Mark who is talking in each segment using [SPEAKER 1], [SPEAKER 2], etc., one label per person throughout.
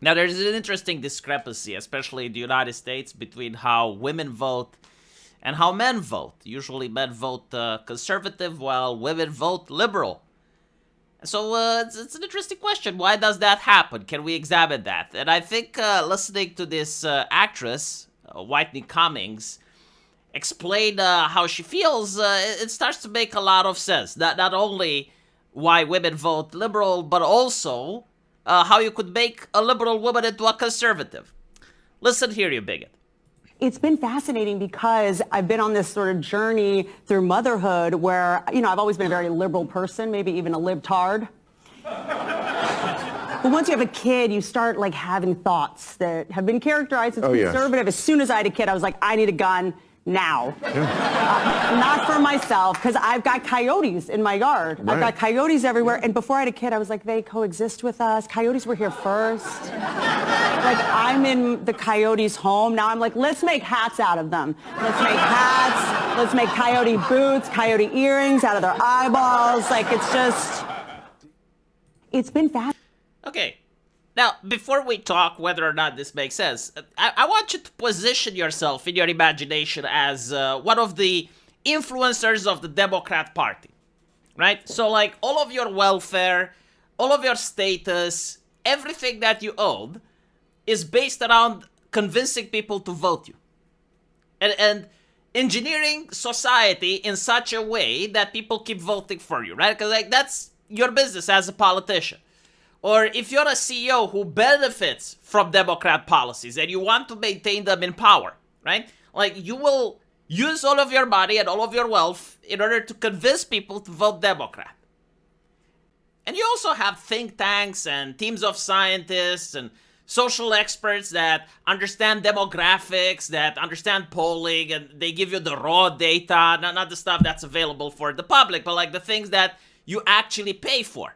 [SPEAKER 1] Now, there's an interesting discrepancy, especially in the United States, between how women vote and how men vote. Usually men vote conservative while women vote liberal. So it's an interesting question. Why does that happen? Can we examine that? And I think listening to this actress, Whitney Cummings, explain how she feels, it starts to make a lot of sense. Not only why women vote liberal, but also how you could make a liberal woman into a conservative. Listen here, you bigot.
[SPEAKER 2] It's been fascinating because I've been on this sort of journey through motherhood where, I've always been a very liberal person, maybe even a libtard. But once you have a kid, you start like having thoughts that have been characterized as conservative. Yes. As soon as I had a kid, I was like, I need a gun now. Yeah. Not for myself, because I've got coyotes in my yard. Right. I've got coyotes everywhere. And before I had a kid, I was like, they coexist with us. Coyotes were here first. Like, I'm in the coyotes' home. Now I'm like, let's make hats out of them. Let's make hats. Let's make coyote boots, coyote earrings out of their eyeballs. Like, it's been fast.
[SPEAKER 1] Okay. Now, before we talk whether or not this makes sense, I want you to position yourself in your imagination as one of the influencers of the Democrat Party, right? So, like, all of your welfare, all of your status, everything that you own is based around convincing people to vote you. And engineering society in such a way that people keep voting for you, right? Because, like, that's your business as a politician. Or if you're a CEO who benefits from Democrat policies and you want to maintain them in power, right? Like, you will use all of your money and all of your wealth in order to convince people to vote Democrat. And you also have think tanks and teams of scientists and social experts that understand demographics, that understand polling, and they give you the raw data, not the stuff that's available for the public, but like the things that you actually pay for.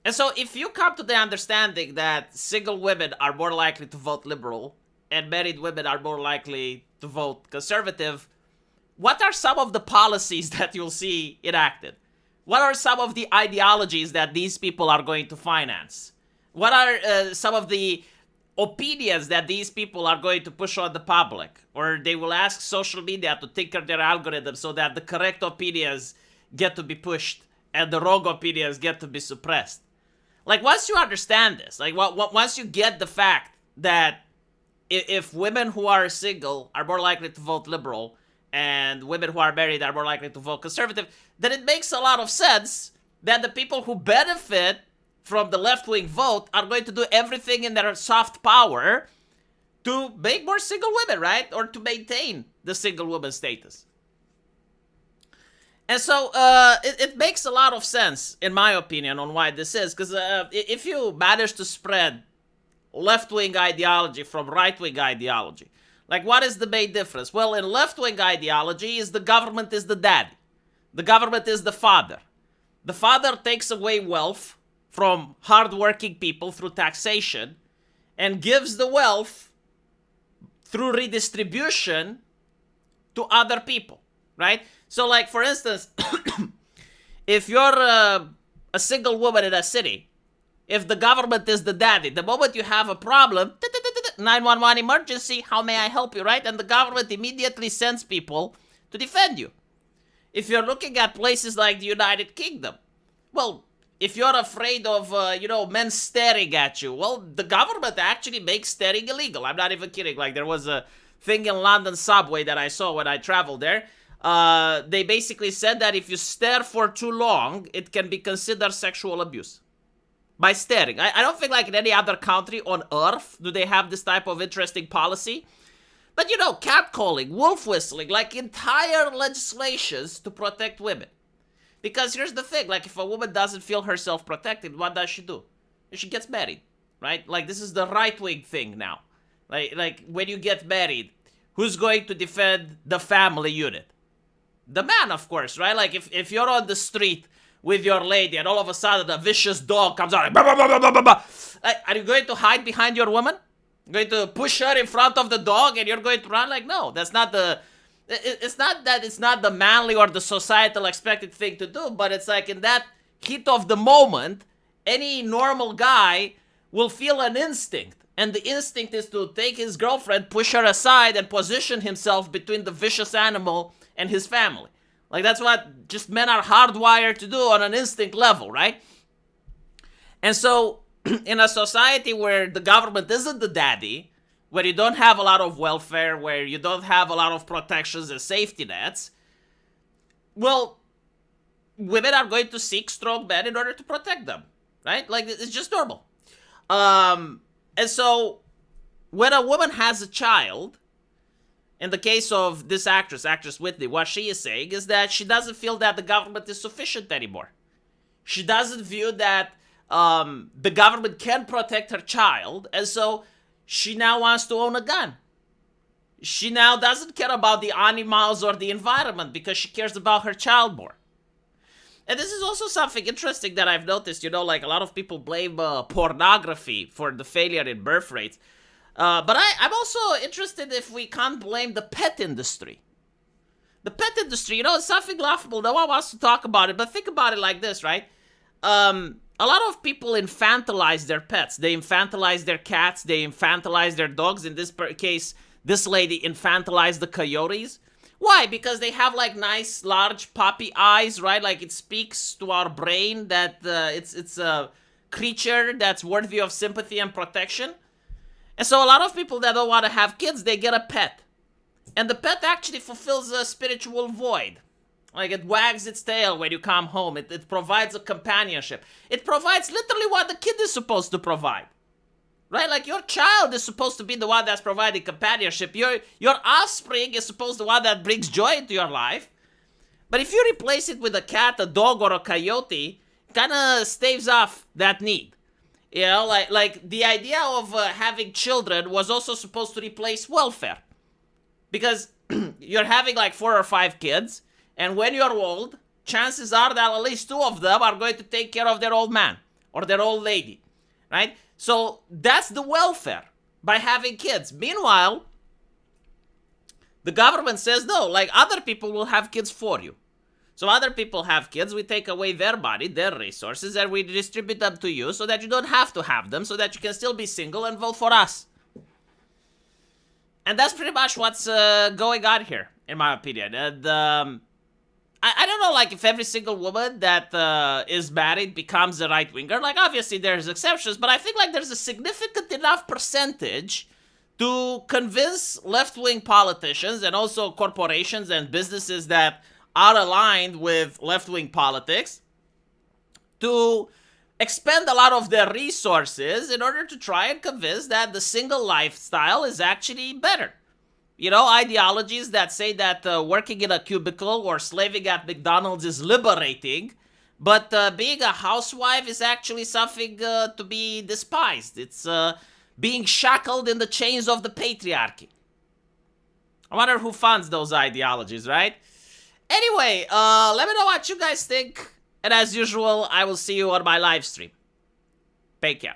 [SPEAKER 1] And so if you come to the understanding that single women are more likely to vote liberal and married women are more likely to vote conservative, what are some of the policies that you'll see enacted? What are some of the ideologies that these people are going to finance? What are some of the opinions that these people are going to push on the public? Or they will ask social media to tinker their algorithms so that the correct opinions get to be pushed and the wrong opinions get to be suppressed. Like, once you understand this, like, once you get the fact that if women who are single are more likely to vote liberal and women who are married are more likely to vote conservative, then it makes a lot of sense that the people who benefit from the left-wing vote are going to do everything in their soft power to make more single women, right? Or to maintain the single woman status. And so it makes a lot of sense, in my opinion, on why this is. Because if you manage to spread left-wing ideology from right-wing ideology, like, what is the main difference? Well, in left-wing ideology, the government is the daddy. The government is the father. The father takes away wealth from hardworking people through taxation and gives the wealth through redistribution to other people, right? So, like, for instance, if you're a single woman in a city, if the government is the daddy, the moment you have a problem, 911 emergency, how may I help you, right? And the government immediately sends people to defend you. If you're looking at places like the United Kingdom, well, if you're afraid of, men staring at you, well, the government actually makes staring illegal. I'm not even kidding. Like, there was a thing in London subway that I saw when I traveled there. They basically said that if you stare for too long, it can be considered sexual abuse. By staring. I don't think like in any other country on earth do they have this type of interesting policy. But catcalling, wolf whistling, like entire legislations to protect women. Because here's the thing, like if a woman doesn't feel herself protected, what does she do? She gets married, right? Like this is the right-wing thing now. Like when you get married, who's going to defend the family unit? The man, of course, right? Like if you're on the street with your lady and all of a sudden a vicious dog comes out like, bah, bah, bah, bah, bah, bah. Are you going to hide behind your woman? You're going to push her in front of the dog and you're going to run? Like, no, that's not the... It's not that it's not the manly or the societal expected thing to do, but it's like in that heat of the moment, any normal guy will feel an instinct. And the instinct is to take his girlfriend, push her aside, and position himself between the vicious animal and his family. Like, that's what just men are hardwired to do on an instinct level, right? And so, in a society where the government isn't the daddy, where you don't have a lot of welfare, where you don't have a lot of protections and safety nets, well, women are going to seek strong men in order to protect them, right? Like, it's just normal. And so, when a woman has a child, in the case of this actress Whitney, what she is saying is that she doesn't feel that the government is sufficient anymore. She doesn't view that the government can protect her child, and so she now wants to own a gun. She now doesn't care about the animals or the environment because she cares about her child more. And this is also something interesting that I've noticed, like a lot of people blame pornography for the failure in birth rates. But I'm also interested if we can't blame the pet industry. The pet industry, it's something laughable. No one wants to talk about it, but think about it like this, right? A lot of people infantilize their pets. They infantilize their cats. They infantilize their dogs. In this case, this lady infantilized the coyotes. Why? Because they have like nice, large puppy eyes, right? Like it speaks to our brain that it's a creature that's worthy of sympathy and protection. And so a lot of people that don't want to have kids, they get a pet. And the pet actually fulfills a spiritual void. Like it wags its tail when you come home. It provides a companionship. It provides literally what the kid is supposed to provide. Right? Like your child is supposed to be the one that's providing companionship. Your offspring is supposed to be the one that brings joy into your life. But if you replace it with a cat, a dog, or a coyote, it kind of staves off that need. Like the idea of having children was also supposed to replace welfare. Because you're having like 4 or 5 kids, and when you're old, chances are that at least 2 of them are going to take care of their old man or their old lady, right? So that's the welfare by having kids. Meanwhile, the government says no, like other people will have kids for you. So other people have kids, we take away their money, their resources, and we distribute them to you so that you don't have to have them, so that you can still be single and vote for us. And that's pretty much what's going on here, in my opinion. And I don't know, like, if every single woman that is married becomes a right-winger. Like, obviously there's exceptions, but I think, like, there's a significant enough percentage to convince left-wing politicians and also corporations and businesses that are aligned with left-wing politics to expend a lot of their resources in order to try and convince that the single lifestyle is actually better. Ideologies that say that working in a cubicle or slaving at McDonald's is liberating, but being a housewife is actually something to be despised. It's being shackled in the chains of the patriarchy. I wonder who funds those ideologies, right? Anyway, let me know what you guys think. And as usual, I will see you on my live stream. Take care.